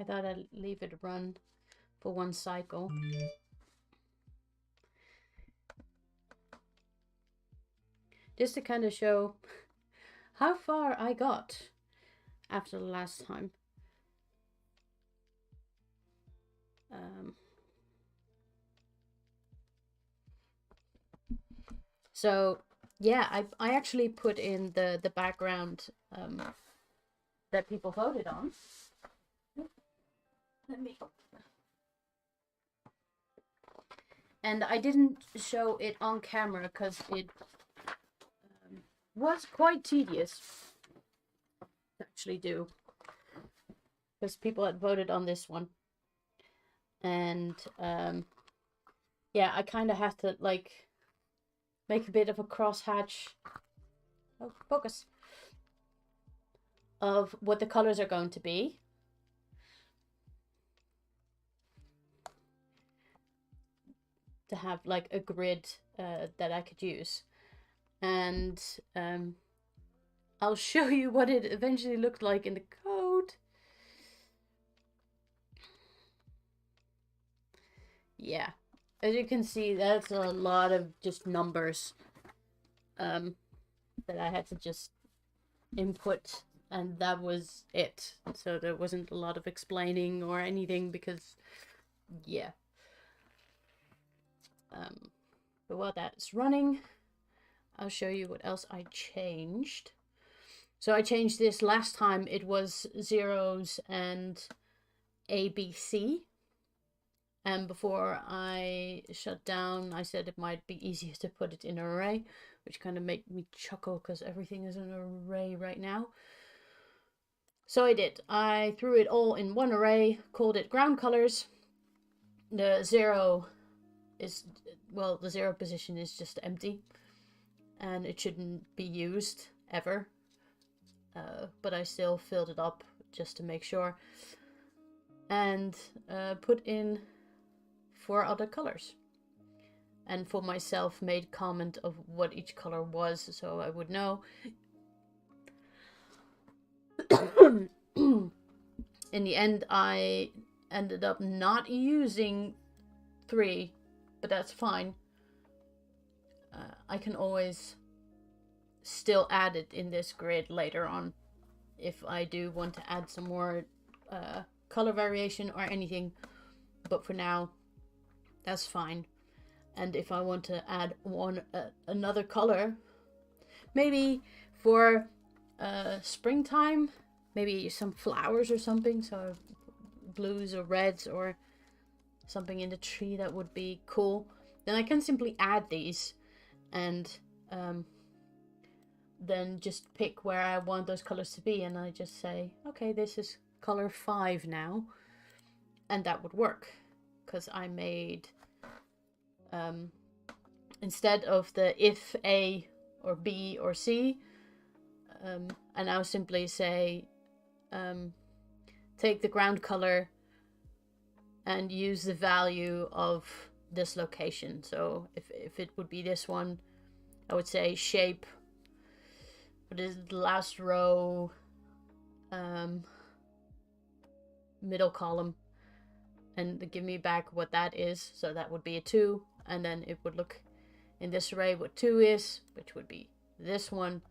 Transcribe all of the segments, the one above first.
thought I'd leave it run for one cycle. Just to kind of show how far I got after the last time. So yeah, I actually put in the background that people voted on. Let me. And I didn't show it on camera because it was quite tedious to actually do. Because people had voted on this one. And yeah, I kind of have to like make a bit of a crosshatch. Oh, focus. Of what the colors are going to be. To have like a grid that I could use. And I'll show you what it eventually looked like in the code. Yeah, as you can see, that's a lot of just numbers that I had to just input, and that was it. So there wasn't a lot of explaining or anything because, yeah. But while that's running, I'll show you what else I changed. So I changed this last time. It was zeros and ABC. And before I shut down, I said it might be easier to put it in an array, which kind of made me chuckle because everything is in an array right now. So I did. I threw it all in one array, called it ground colors. The zero is, well, the zero position is just empty. And it shouldn't be used ever. But I still filled it up just to make sure. And put in 4 other colors. And for myself made comment of what each color was so I would know. In the end, I ended up not using 3, but that's fine. I can always still add it in this grid later on if I do want to add some more color variation or anything. But for now, that's fine. And if I want to add another color, maybe for springtime, maybe some flowers or something, so blues or reds or something in the tree, that would be cool, then I can simply add these and then just pick where I want those colors to be, and I just say, okay, this is color 5 now, and that would work because I made instead of the if A or B or C, I now simply say take the ground color and use the value of this location. So if it would be this one, I would say shape, what is the last row, middle column, and give me back what that is. So that would be a 2, and then it would look in this array what 2 is, which would be this one,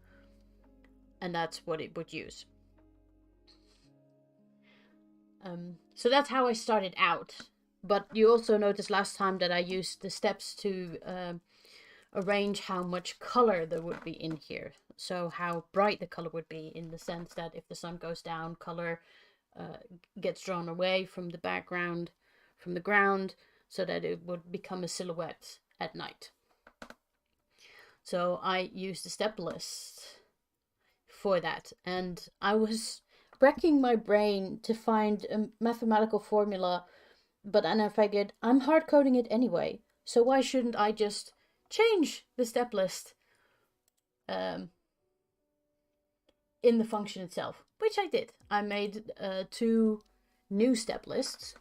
and that's what it would use. So that's how I started out. But you also noticed last time that I used the steps to arrange how much color there would be in here. So how bright the color would be, in the sense that if the sun goes down, color gets drawn away from the background, from the ground, so that it would become a silhouette at night. So I used the step list for that, and I was wrecking my brain to find a mathematical formula, but then I figured I'm hard coding it anyway, so why shouldn't I just change the step list in the function itself, which I did. I made 2 new step lists,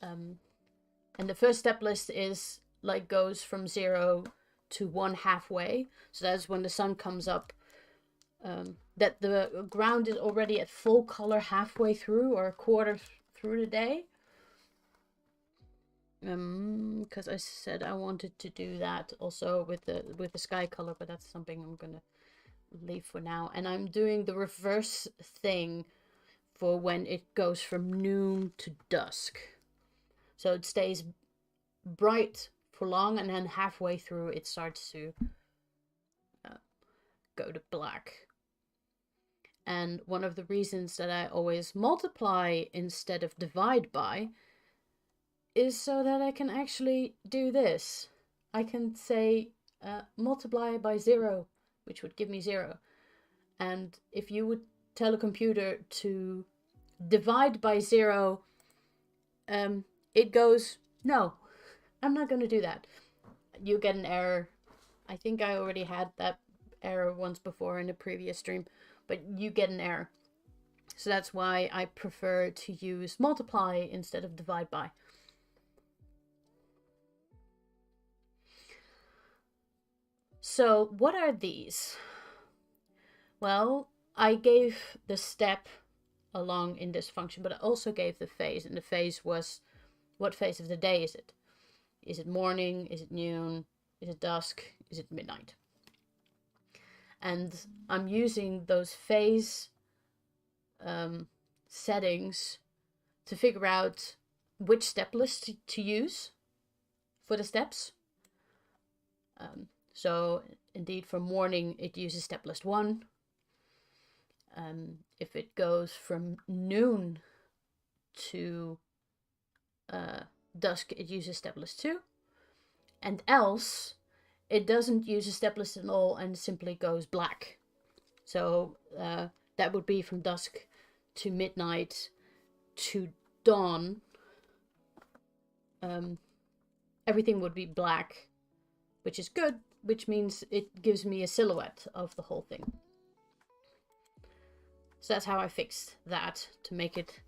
and the first step list is like goes from 0 to 1 halfway, so that's when the sun comes up that the ground is already at full color halfway through or a quarter through the day. Because I said I wanted to do that also with the sky color, but that's something I'm gonna leave for now. And I'm doing the reverse thing for when it goes from noon to dusk. So it stays bright for long, and then halfway through it starts to go to black. And one of the reasons that I always multiply instead of divide by is so that I can actually do this. I can say multiply by 0, which would give me 0. And if you would tell a computer to divide by 0, it goes, no, I'm not going to do that. You get an error. I think I already had that error once before in a previous stream, but you get an error. So that's why I prefer to use multiply instead of divide by. So what are these? Well, I gave the step along in this function, but I also gave the phase, and the phase was, what phase of the day is it? Is it morning? Is it noon? Is it dusk? Is it midnight? And I'm using those phase settings to figure out which step list to use for the steps. So indeed for morning it uses step list 1. If it goes from noon to dusk, it uses step list 2. And else it doesn't use a step list at all and simply goes black. So that would be from dusk to midnight to dawn. Everything would be black, which is good, which means it gives me a silhouette of the whole thing. So that's how I fixed that, to make it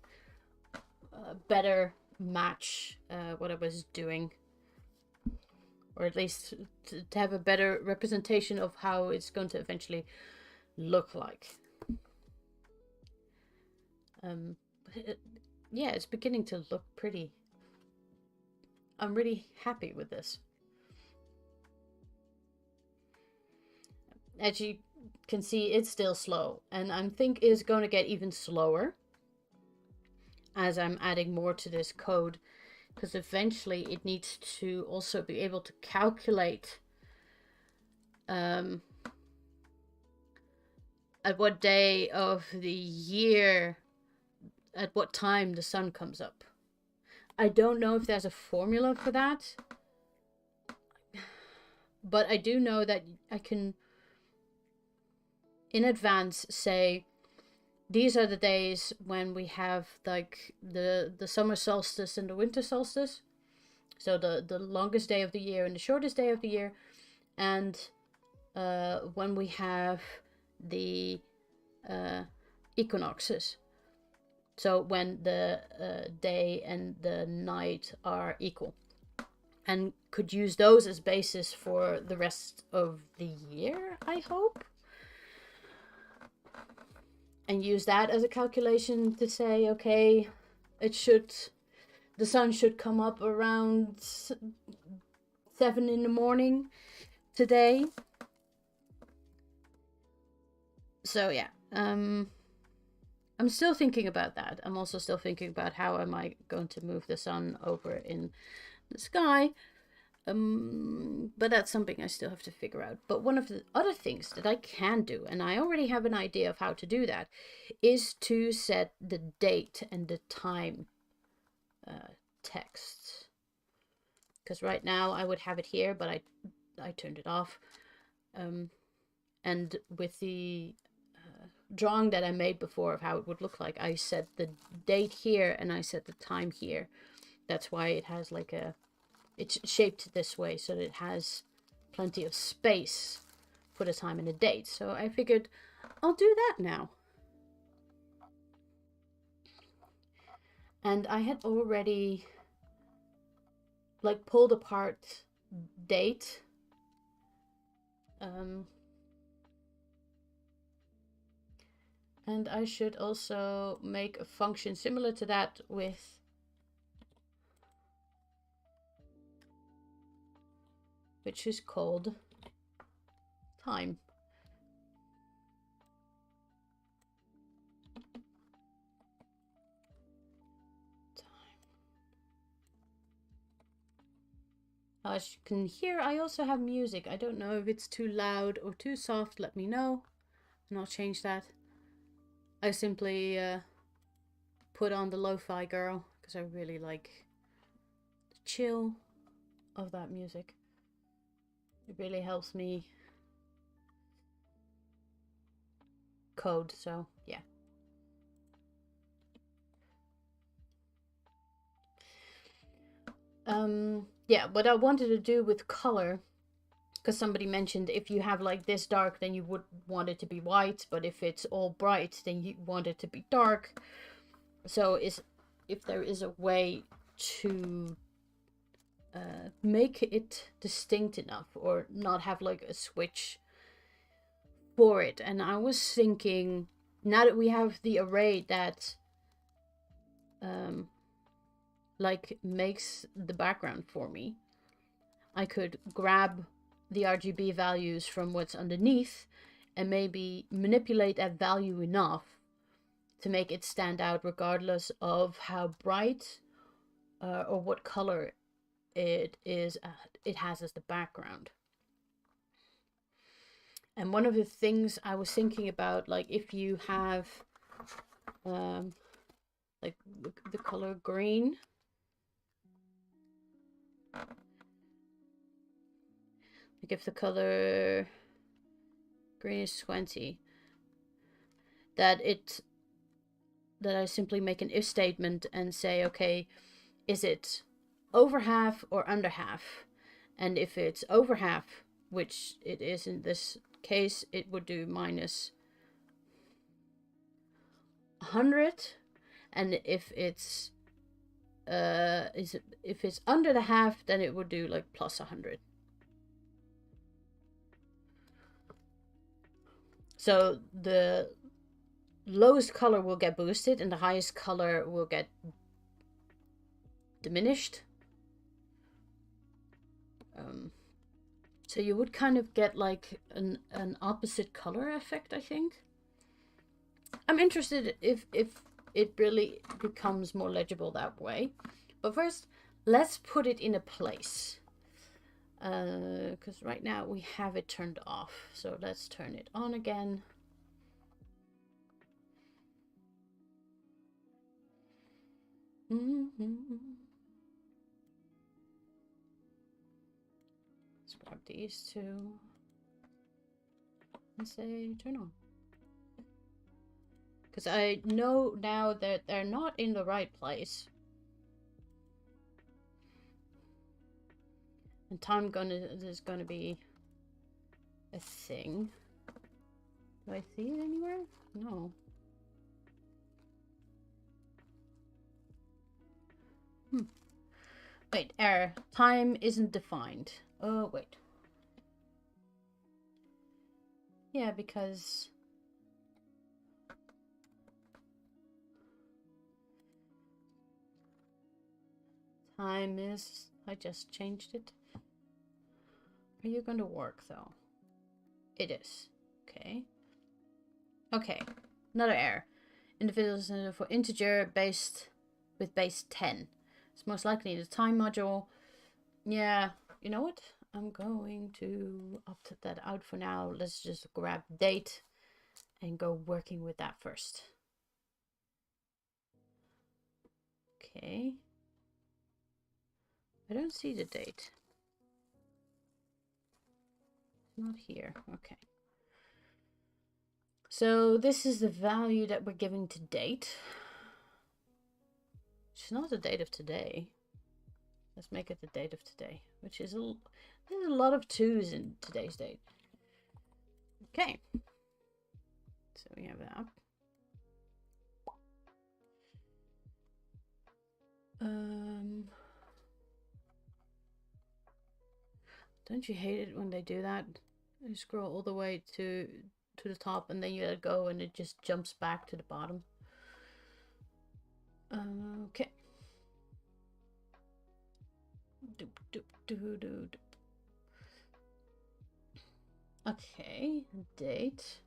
better match what I was doing. Or at least to have a better representation of how it's going to eventually look like. Yeah, it's beginning to look pretty. I'm really happy with this. As you can see, it's still slow, and I think it's going to get even slower as I'm adding more to this code, because eventually it needs to also be able to calculate at what day of the year, at what time the sun comes up. I don't know if there's a formula for that, but I do know that I can in advance say these are the days when we have like the summer solstice and the winter solstice, so the longest day of the year and the shortest day of the year, and when we have the equinoxes, so when the day and the night are equal, and could use those as basis for the rest of the year, I hope. And use that as a calculation to say, okay, the sun should come up around 7 in the morning today. So yeah, I'm still thinking about that. I'm also still thinking about how am I going to move the sun over in the sky. But that's something I still have to figure out. But one of the other things that I can do, and I already have an idea of how to do that, is to set the date and the time text. Because right now I would have it here, but I turned it off. And with the drawing that I made before of how it would look like, I set the date here and I set the time here. That's why it has like it's shaped this way, so that it has plenty of space for the time and the date. So I figured I'll do that now. And I had already like pulled apart date. And I should also make a function similar to that with which is called time. As you can hear, I also have music. I don't know if it's too loud or too soft. Let me know and I'll change that. I simply put on the Lo-Fi Girl because I really like the chill of that music. It really helps me code, so yeah. Yeah, what I wanted to do with color, because somebody mentioned if you have like this dark, then you would want it to be white, but if it's all bright, then you want it to be dark. So if there is a way to make it distinct enough or not have like a switch for it. And I was thinking, now that we have the array that like makes the background for me, I could grab the RGB values from what's underneath and maybe manipulate that value enough to make it stand out regardless of how bright or what color it has as the background. And one of the things I was thinking about, like if you have like the color green, like if the color green is 20, that I simply make an if statement and say, okay, is it over half or under half? And if it's over half, which it is in this case, it would do minus 100. And if it's if it's under the half, then it would do like plus 100. So the lowest color will get boosted and the highest color will get diminished. So you would kind of get like an opposite color effect, I think. I'm interested if it really becomes more legible that way. But first, let's put it in a place. Because right now we have it turned off. So let's turn it on again. Let's grab these two and say turn on. Because I know now that they're not in the right place. And time is gonna be a thing. Do I see it anywhere? No. Wait, error. Time isn't defined. Oh, wait. Yeah, because time is... I just changed it. Are you going to work, though? It is. Okay. Okay. Another error. Individuals for integer based with base 10. It's most likely the time module. Yeah. You know what? I'm going to opt that out for now. Let's just grab date and go working with that first. Okay. I don't see the date. It's not here. Okay. So this is the value that we're giving to date. It's not the date of today. Let's make it the date of today, which is there's a lot of 2's in today's date. Okay. So we have that. Don't you hate it when they do that? You scroll all the way to to the top and then you let it go and it just jumps back to the bottom. Okay. Doop, doop, doop, doop. Okay, date.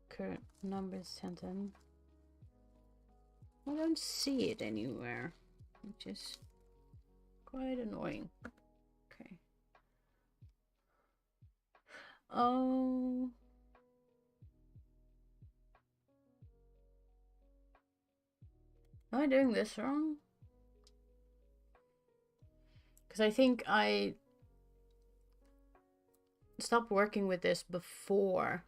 Current numbers sent in. I don't see it anywhere, which is quite annoying. Okay. Oh. Am I doing this wrong? Because I think I stopped working with this before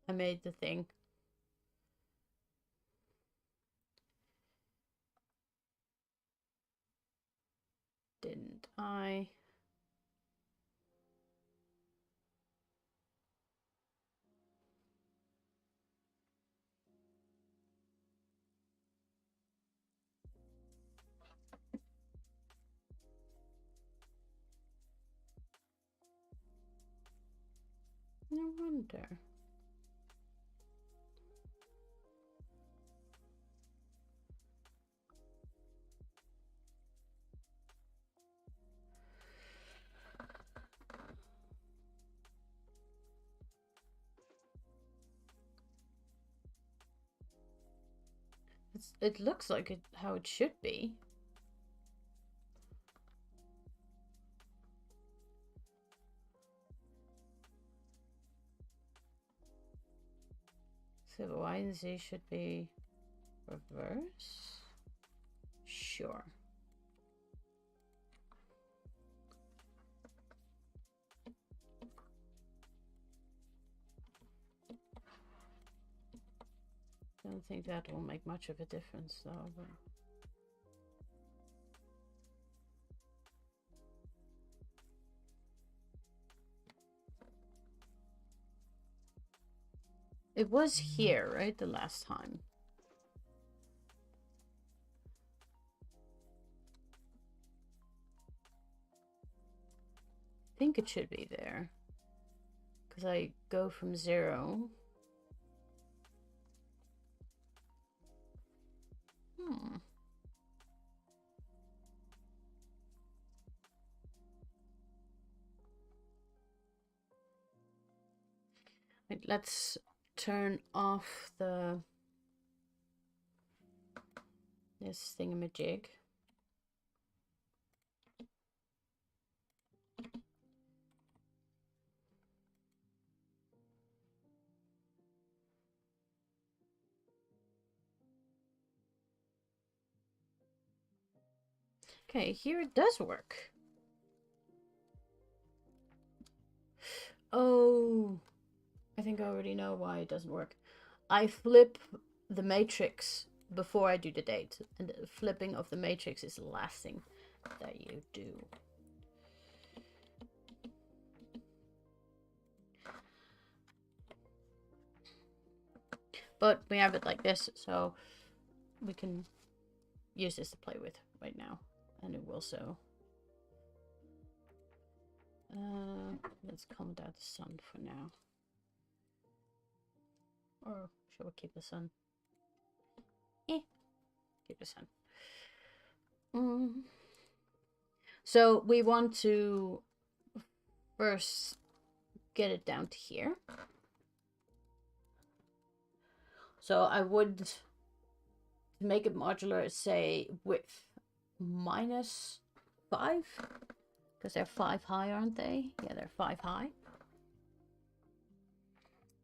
I made the thing. Didn't I? I wonder. It looks like it how it should be. So Y and Z should be reverse. Sure. Don't think that will make much of a difference though. But... It was here, right? The last time. I think it should be there. Because I go from 0. Wait, let's turn off this thingamajig. Okay, here it does work. Oh, I think I already know why it doesn't work. I flip the matrix before I do the date, and the flipping of the matrix is the last thing that you do. But we have it like this, so we can use this to play with right now, and it will so. Let's comment out the sun for now. Or should we keep the sun? Keep the sun. So we want to first get it down to here. So I would, to make it modular, say width -5. Because they're 5 high, aren't they? Yeah, they're 5 high.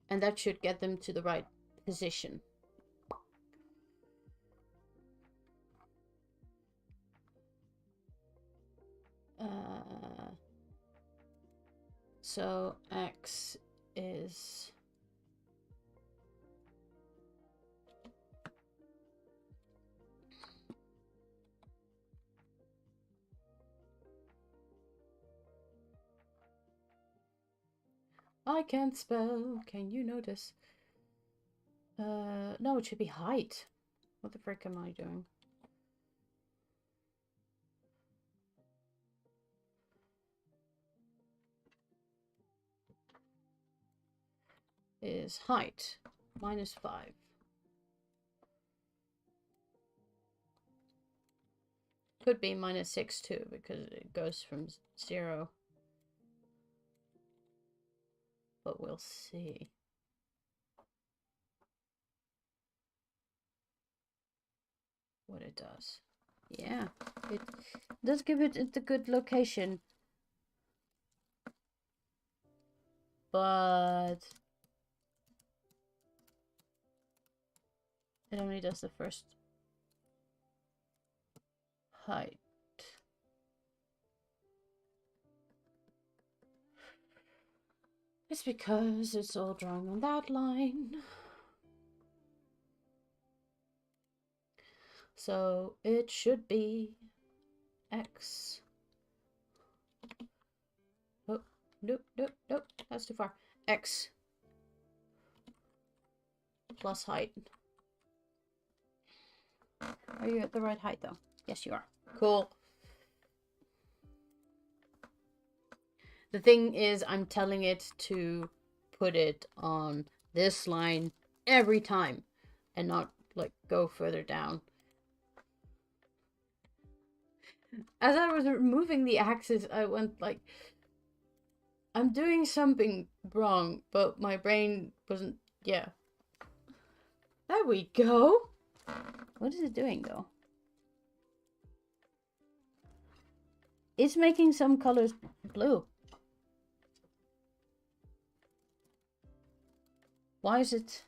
And that should get them to the right position. So X is... I can't spell, can you notice? No, it should be height. What the frick am I doing? Is height -5. Could be -6 too, because it goes from 0. But we'll see. What it does. Yeah, it does give it a good location. But it only does the first height. It's because it's all drawing on that line. So it should be X. Oh, nope, nope, nope. That's too far. X plus height. Are you at the right height though? Yes, you are. Cool. The thing is, I'm telling it to put it on this line every time and not like go further down. As I was removing the axis, I went like, I'm doing something wrong, but my brain wasn't, yeah. There we go. What is it doing though? It's making some colors blue. Why is it?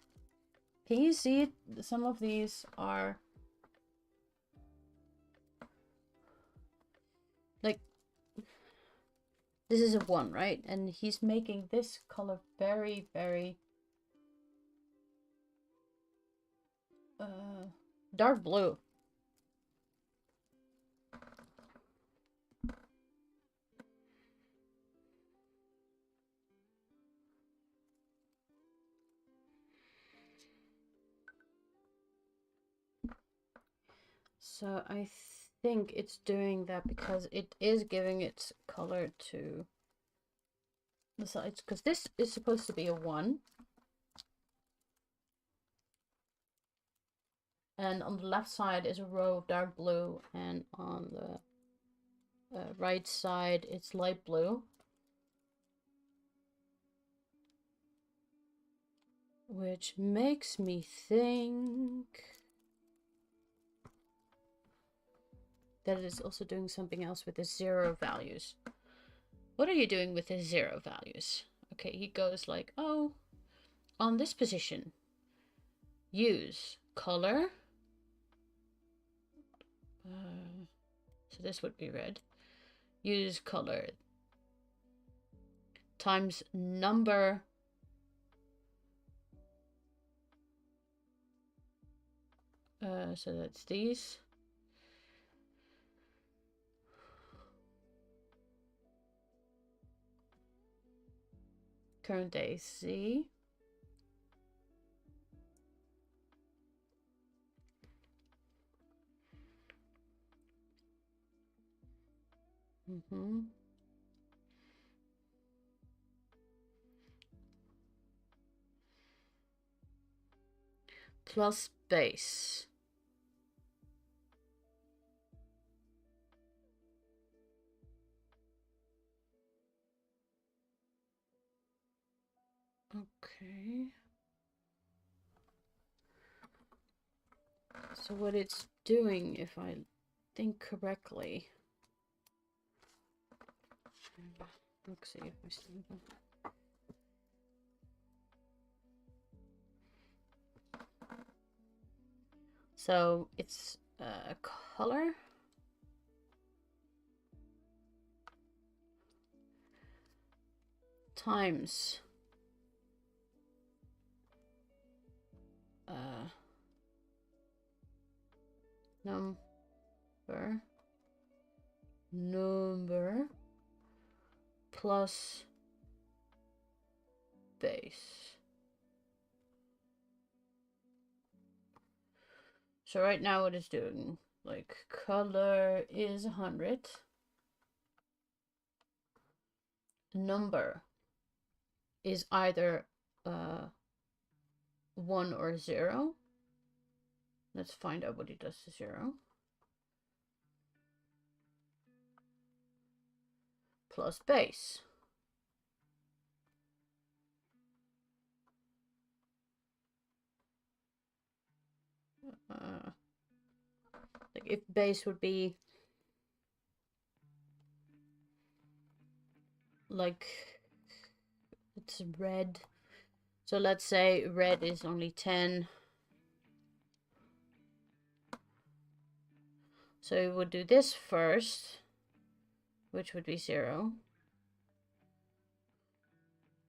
Can you see it? Some of these are like, this is a 1, right? And he's making this color very, very dark blue. So I think it's doing that because it is giving its color to the sides, because this is supposed to be a 1. And on the left side is a row of dark blue, and on the right side it's light blue. Which makes me think that it is also doing something else with the 0 values. What are you doing with the 0 values? Okay, he goes like, oh, on this position, use color. So this would be red. Use color times number so that's these. Current day C. Plus base. Okay. So what it's doing, if I think correctly, let's see if I still have. So it's color times number plus base. So right now what it's doing, like color is 100. Number is either 1 or 0. Let's find out what it does to 0. Plus base. Like if base would be like, it's red. So let's say red is only 10. So we would do this first, which would be 0.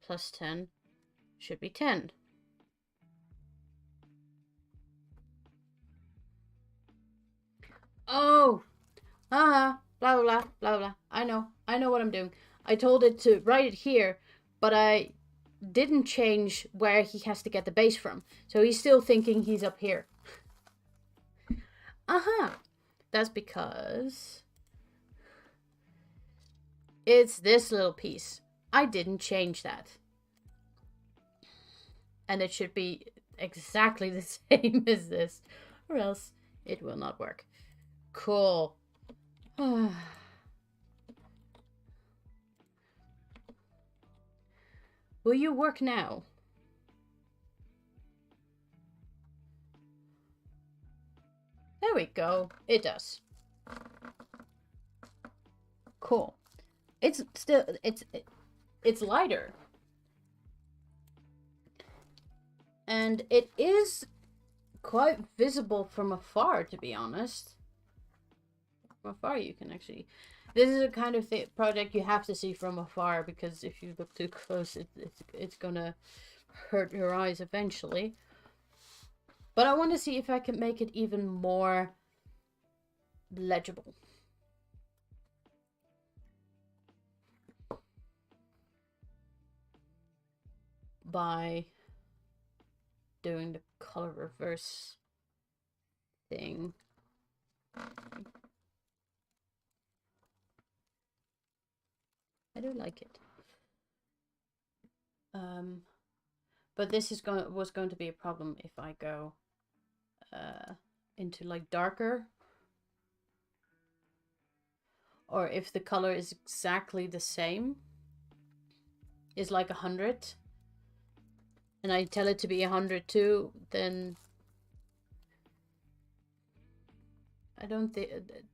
Plus 10 should be 10. Oh! Blah, blah, blah, blah, blah. I know what I'm doing. I told it to write it here, but I didn't change where he has to get the base from. So he's still thinking he's up here. That's because it's this little piece. I didn't change that. And it should be exactly the same as this, or else it will not work. Cool. Will you work now? There we go. It does. Cool. It's still, it's lighter. And it is quite visible from afar, to be honest. From afar you can actually... This is a kind of project you have to see from afar, because if you look too close, it's gonna hurt your eyes eventually. But I want to see if I can make it even more legible. By doing the color reverse thing. I do like it. But this is was going to be a problem if I go into like darker, or if the color is exactly the same, is like 100, and I tell it to be 100 too, then I don't think it.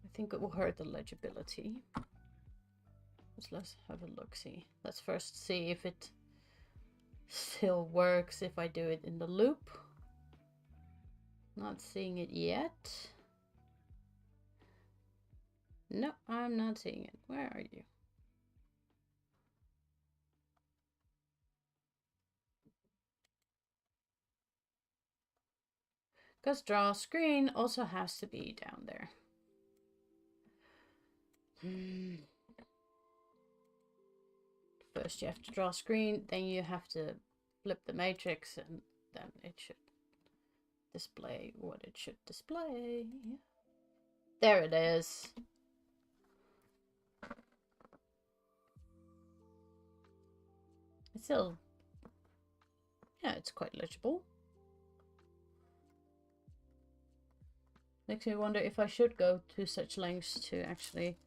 I think it will hurt the legibility. Let's have a look. See. Let's first see if it still works if I do it in the loop. Not seeing it yet. No, I'm not seeing it. Where are you? Because draw screen also has to be down there. First you have to draw screen, then you have to flip the matrix, and then it should display what it should display. There it is. It's still, yeah, it's quite legible. Makes me wonder if I should go to such lengths to actually...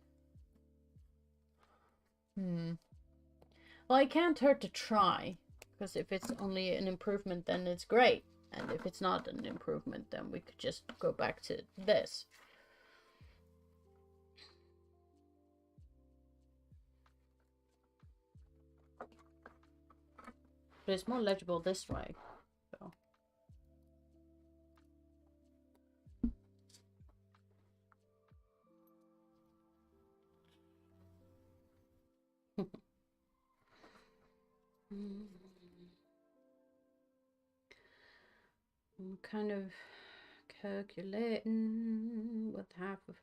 Well, I can't hurt to try, because if it's only an improvement, then it's great. And if it's not an improvement, then we could just go back to this. But it's more legible this way. So. I'm kind of calculating what half of...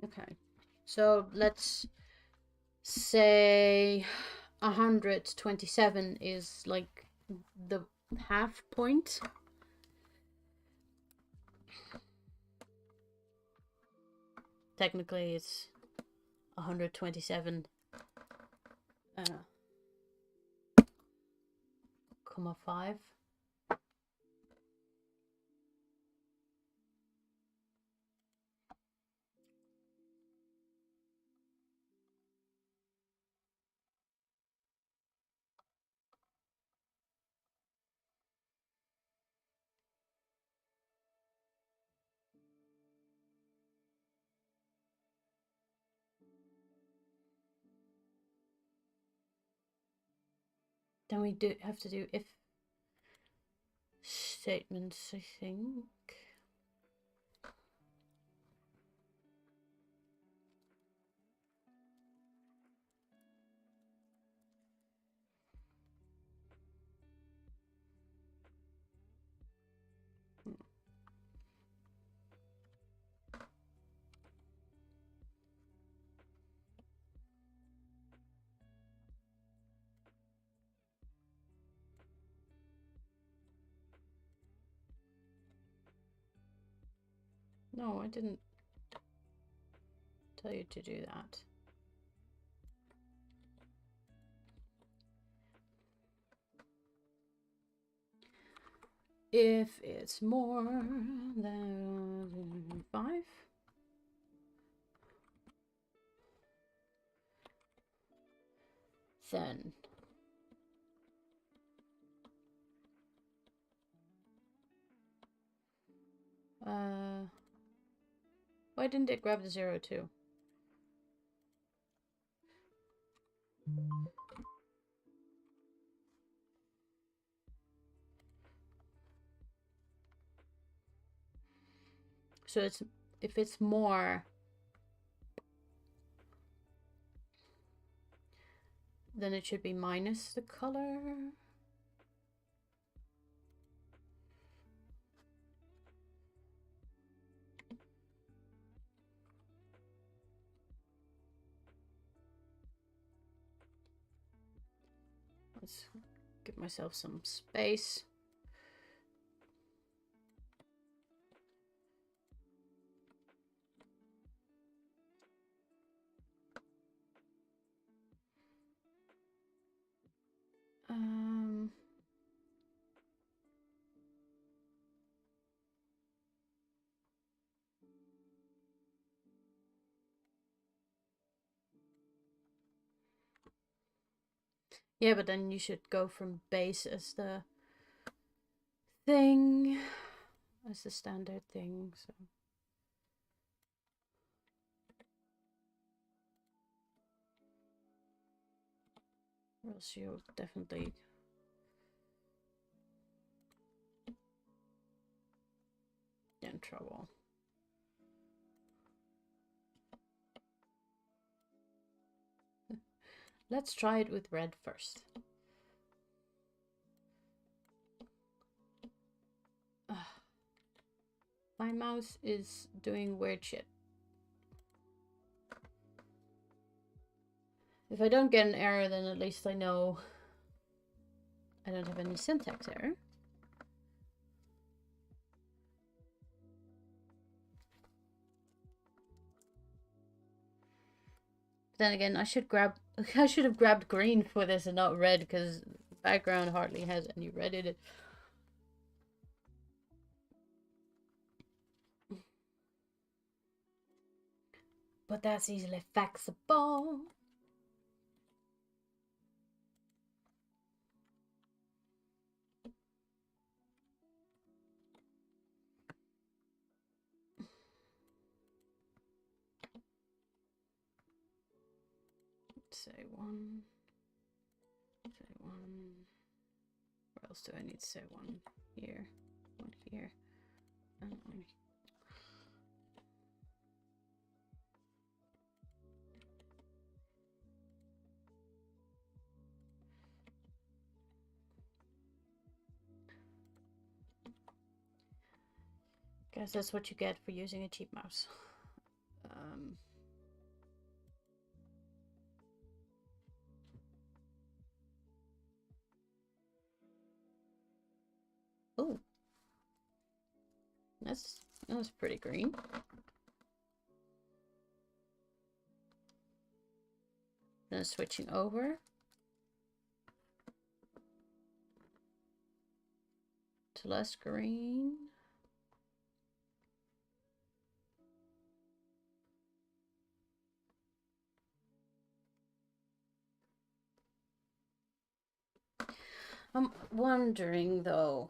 Okay, so let's say 127 is like the half point. Technically it's 127 comma 5. Then we do have to do if statements, I think. No, I didn't tell you to do that. If it's more than 5, then why didn't it grab the 0 too? So it's if it's more, then it should be minus the color. Let's give myself some space. Yeah, but then you should go from base as the thing, as the standard thing, so. Or else you'll definitely get in trouble. Let's try it with red first. My mouse is doing weird shit. If I don't get an error, then at least I know I don't have any syntax error. Then again, I should have grabbed green for this and not red, because the background hardly has any red in it. But that's easily fixable. Say one. Say one. Where else do I need to say one? Here. One here. And one here. Guess that's what you get for using a cheap mouse. Oh, that's pretty green. Then switching over to less green. I'm wondering though.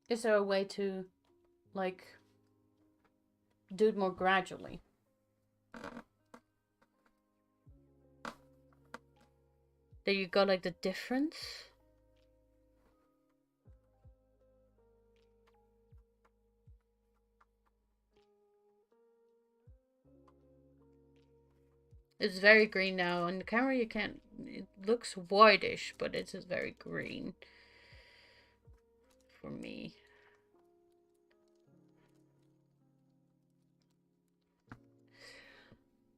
Is there a way to, like, do it more gradually? That you got, like, the difference? It's very green now. On the camera you can't, it looks whitish, but it's just very green for me.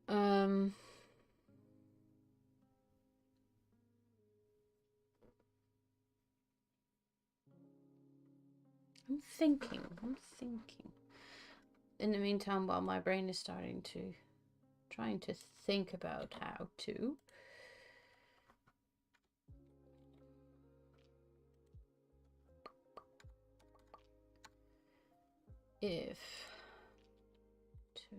I'm thinking. In the meantime, while my brain is trying to think about how to. If to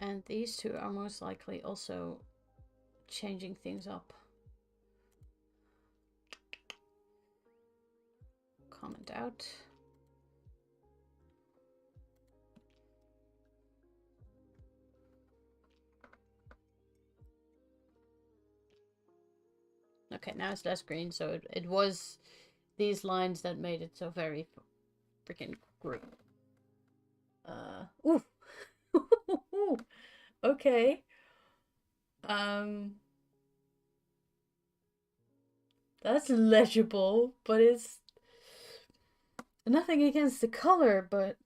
and these two are most likely also changing things up. Comment out. Okay, now it's less green, so it was these lines that made it so very freaking green. Ooh. Okay. That's legible, but it's nothing against the color, but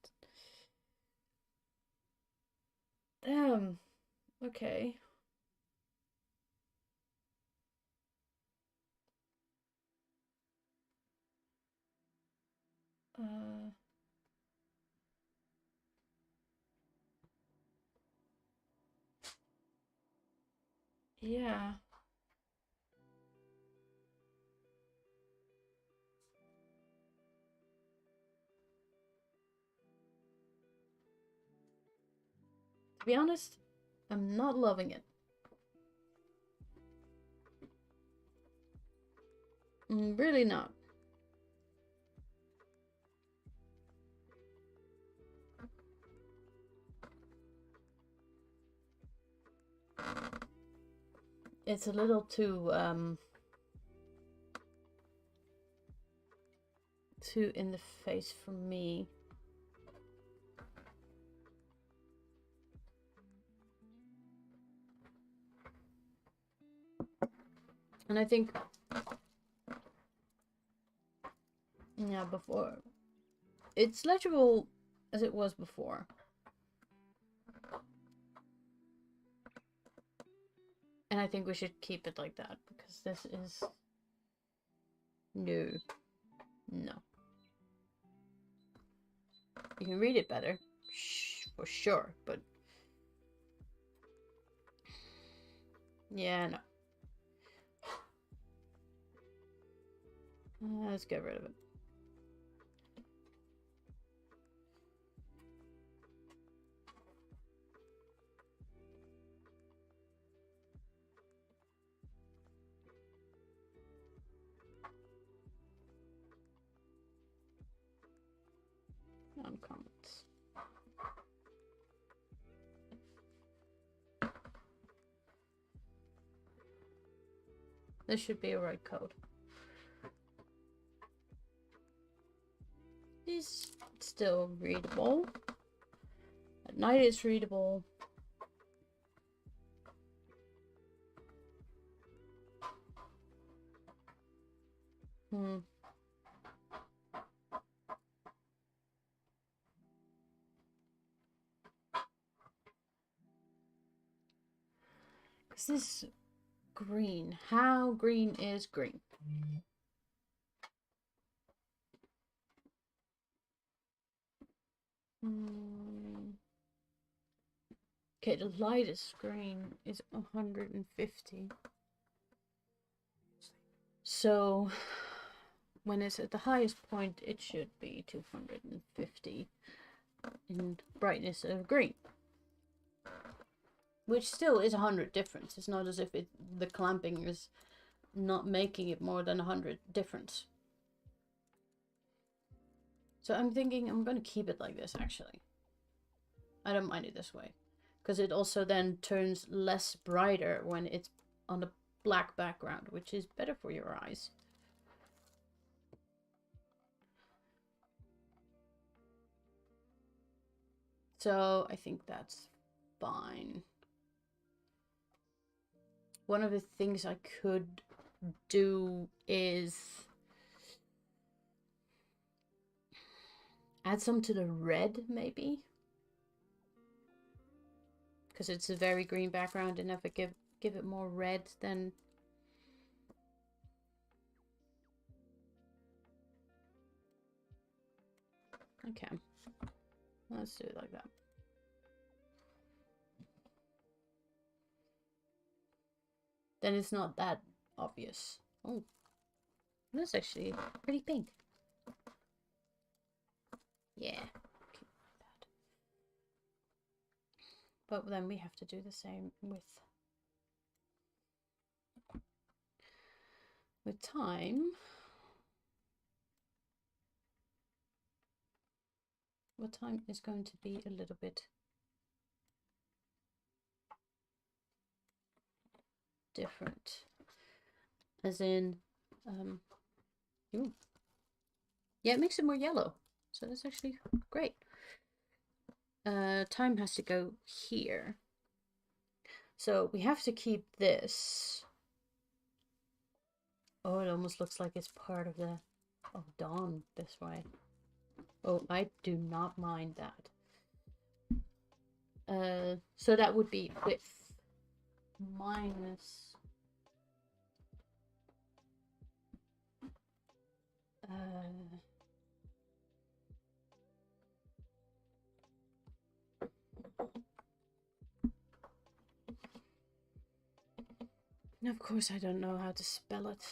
damn. Okay. Yeah. To be honest, I'm not loving it. Really not. It's a little too in the face for me. And I think, yeah, before it's legible as it was before. And I think we should keep it like that, because this is no. You can read it better, for sure, but yeah, no. Let's get rid of it. On comments. This should be a right code. days, it's still readable. At night, it's readable. This is green. How green is green? Okay, the lightest green is 150. So when it's at the highest point, it should be 250 in brightness of green. Which still is 100 difference. It's not as if the clamping is not making it more than 100 difference. So I'm thinking I'm going to keep it like this, actually. I don't mind it this way. Because it also then turns less brighter when it's on a black background, which is better for your eyes. So I think that's fine. One of the things I could do is add some to the red, maybe. Because it's a very green background, and if I give it more red, then okay. Let's do it like that. Then it's not that obvious. Oh, that's actually pretty pink. Yeah. But then we have to do the same with time. What time is going to be a little bit different, as in ooh. Yeah, it makes it more yellow, so that's actually great. Time has to go here, so we have to keep this. Oh, it almost looks like it's part of the dawn this way. Oh, I do not mind that. So that would be width minus of course I don't know how to spell it.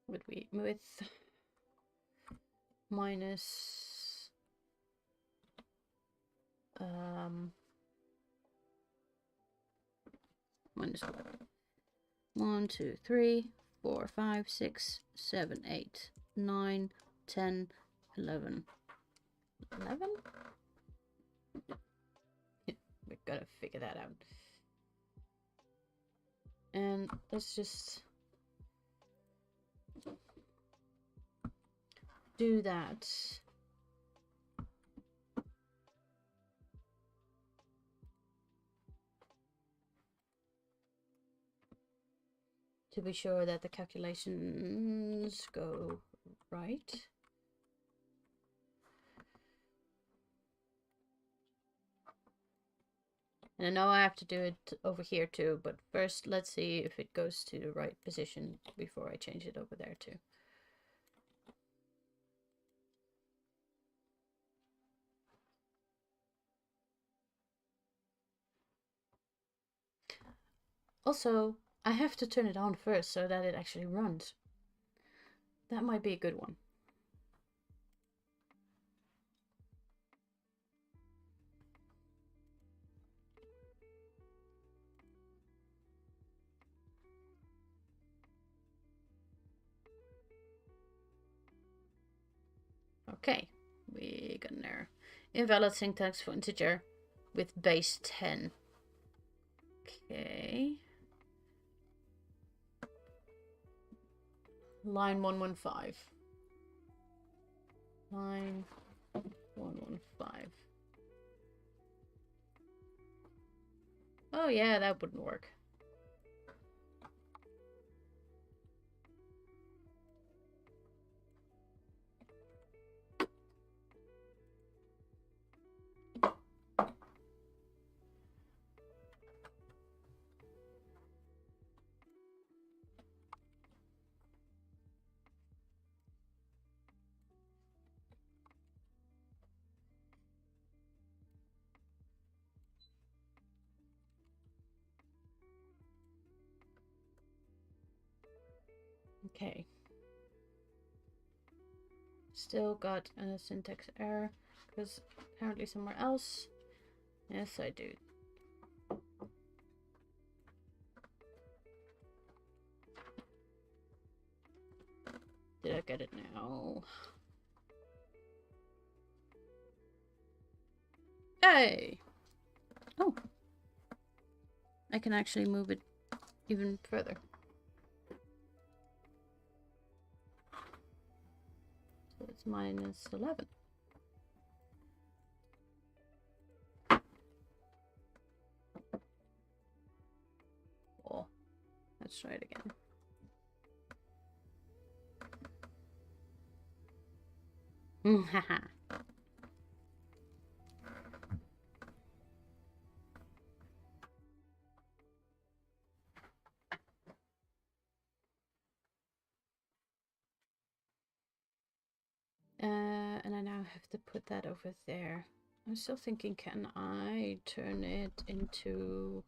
Would we width minus minus 1, 2, 3, 4, 5, 6, 7, 8, 9, 10, 11. 11? We've got to figure that out. And let's just do that. To be sure that the calculations go right. And I know I have to do it over here too, but first let's see if it goes to the right position before I change it over there too. Also, I have to turn it on first so that it actually runs. That might be a good one. Okay, We got an error. Invalid syntax for integer with base 10. Okay. Line 115. Line 115. Oh yeah, that wouldn't work. Okay. Still got a syntax error because apparently somewhere else. Yes, I do. Did I get it now? Hey! Oh. I can actually move it even further. So it's minus 11. Oh, let's try it again. Haha. And I now have to put that over there. I'm still thinking, can I turn it into...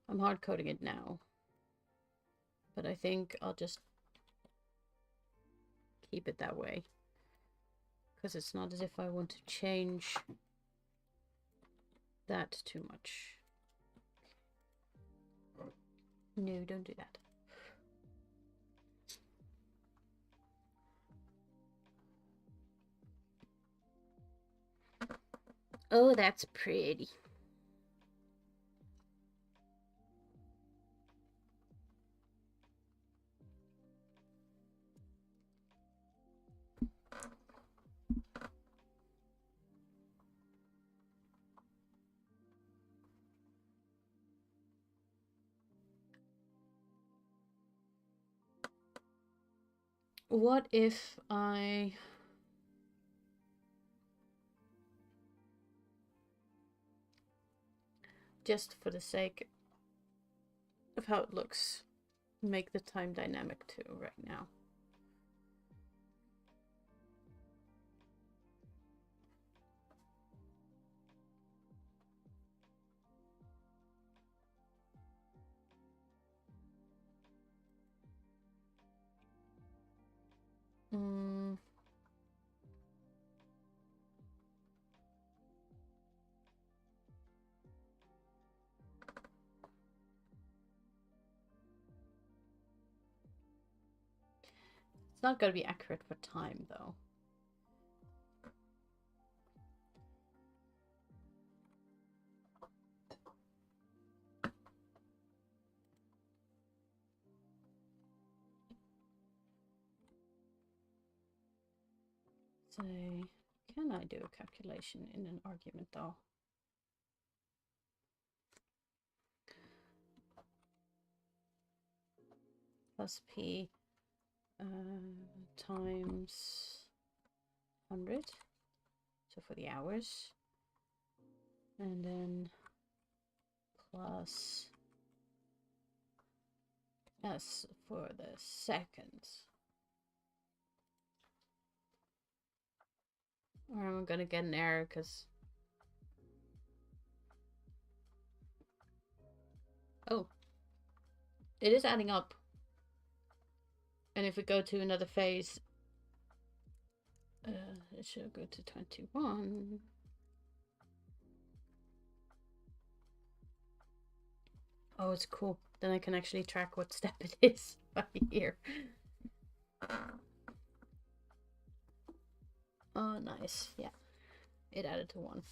I'm hard coding it now. But I think I'll just keep it that way. Because it's not as if I want to change that too much. No, don't do that. Oh, that's pretty. What if I... just for the sake of how it looks, make the time dynamic too right now. It's not going to be accurate for time, though. Say, can I do a calculation in an argument, though? Plus P times 100. So for the hours. And then plus S for the seconds. Or I'm gonna get an error because... Oh. It is adding up. And if we go to another phase, it should go to 21. Oh, it's cool. Then I can actually track what step it is by year. Oh, nice. Yeah, it added to 1.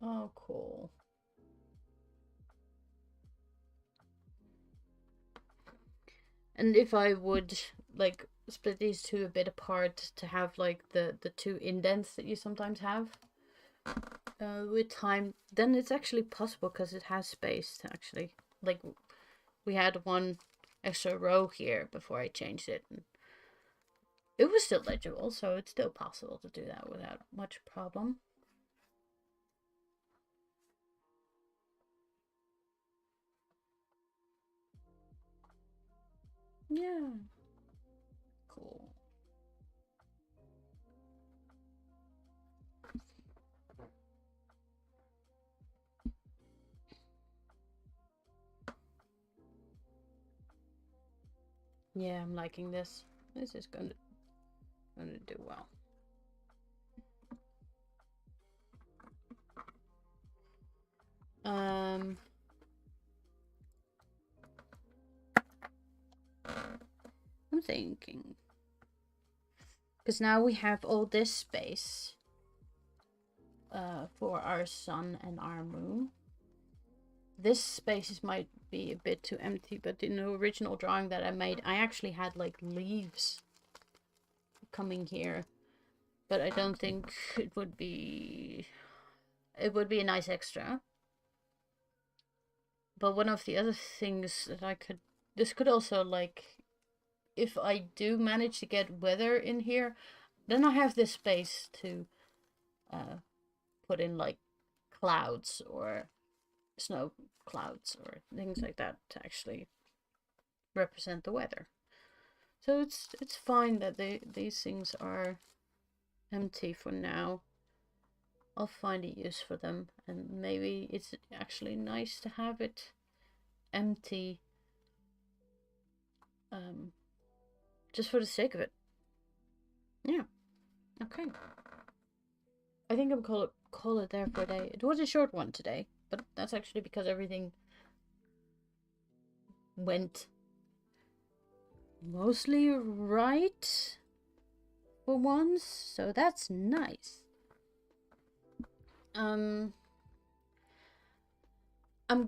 Oh, cool. And if I would like split these two a bit apart to have like the 2 indents that you sometimes have with time, then it's actually possible because it has space to actually, like, we had 1 extra row here before I changed it, and it was still legible, so it's still possible to do that without much problem. Yeah. Cool. Yeah, I'm liking this. This is gonna do well. I'm thinking, because now we have all this space for our sun and our moon. This space might be a bit too empty, but in the original drawing that I made, I actually had like leaves coming here, but I don't think it would be a nice extra. But one of the other things that this could also, like, if I do manage to get weather in here, then I have this space to put in like clouds or snow clouds or things like that to actually represent the weather. So it's fine that these things are empty for now. I'll find a use for them, and maybe it's actually nice to have it empty, just for the sake of it. Yeah. Okay. I think I'm call it there for a day. It was a short one today, but that's actually because everything went mostly right for once, so that's nice. I'm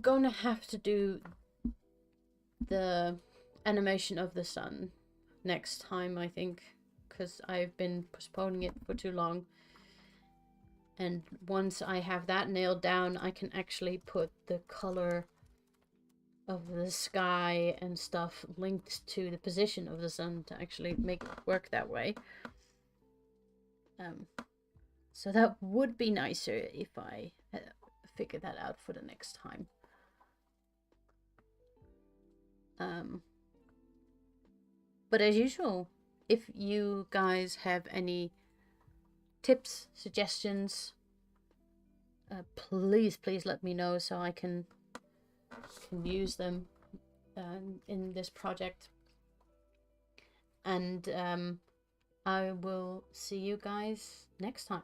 gonna have to do the animation of the sun next time, I think, because I've been postponing it for too long. And once I have that nailed down, I can actually put the color of the sky and stuff linked to the position of the sun to actually make it work that way. So that would be nicer if I figure that out for the next time. But as usual, if you guys have any tips, suggestions, please let me know so I can use them in this project. And I will see you guys next time.